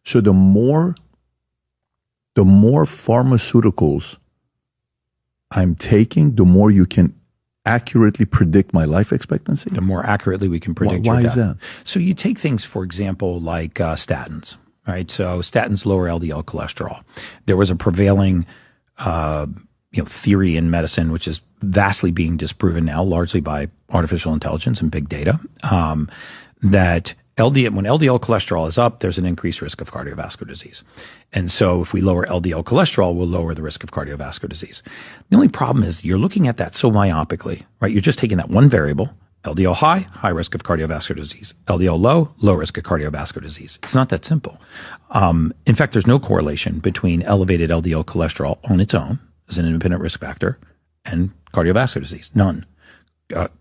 So the more pharmaceuticals I'm taking, the more you can accurately predict my life expectancy? The more accurately we can predict Why your death. is that? So you take things, for example, like statins, right? So statins lower LDL cholesterol. There was a prevailing theory in medicine, which is vastly being disproven now, largely by artificial intelligence and big data, that when LDL cholesterol is up, there's an increased risk of cardiovascular disease. And so if we lower LDL cholesterol, we'll lower the risk of cardiovascular disease. The only problem is you're looking at that so myopically, right? You're just taking that one variable, LDL high risk of cardiovascular disease. LDL low risk of cardiovascular disease. It's not that simple. In fact, there's no correlation between elevated LDL cholesterol on its own as an independent risk factor and cardiovascular disease. None.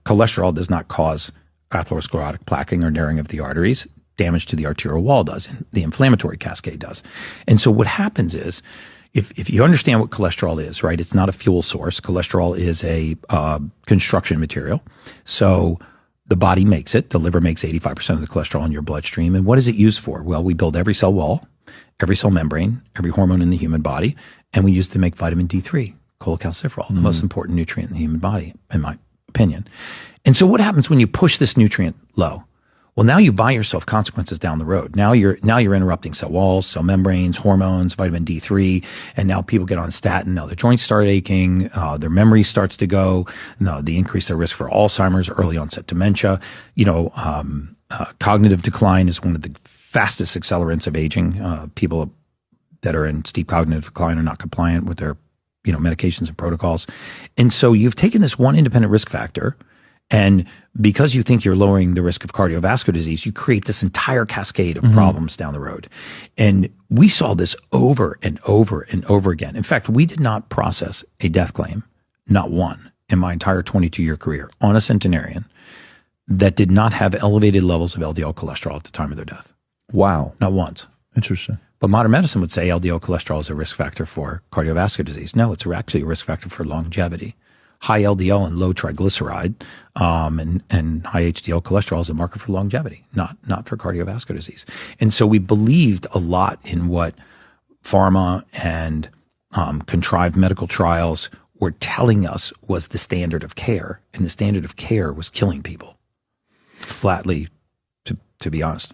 Cholesterol does not cause atherosclerotic plaquing or narrowing of the arteries. Damage to the arterial wall does, and the inflammatory cascade does. And so what happens is, if you understand what cholesterol is, right, it's not a fuel source. Cholesterol is a construction material. So the body makes it. The liver makes 85% of the cholesterol in your bloodstream. And what is it used for? Well, we build every cell wall, every cell membrane, every hormone in the human body, and we use it to make vitamin D3, cholecalciferol, the most important nutrient in the human body, in my opinion. And so what happens when you push this nutrient low? Well, now you buy yourself consequences down the road. Now you're interrupting cell walls, cell membranes, hormones, vitamin D3, and now people get on statin. Now their joints start aching, their memory starts to go. Now they increase their risk for Alzheimer's, early onset dementia. Cognitive decline is one of the fastest accelerants of aging. People that are in steep cognitive decline are not compliant with their medications and protocols. And so you've taken this one independent risk factor, and because you think you're lowering the risk of cardiovascular disease, you create this entire cascade of problems down the road. And we saw this over and over and over again. In fact, we did not process a death claim, not one, in my entire 22-year career on a centenarian that did not have elevated levels of LDL cholesterol at the time of their death. Wow. Not once. Interesting. But modern medicine would say LDL cholesterol is a risk factor for cardiovascular disease. No, it's actually a risk factor for longevity. High LDL and low triglyceride and high HDL cholesterol is a marker for longevity, not for cardiovascular disease. And so we believed a lot in what pharma and contrived medical trials were telling us was the standard of care, and the standard of care was killing people, flatly, to be honest.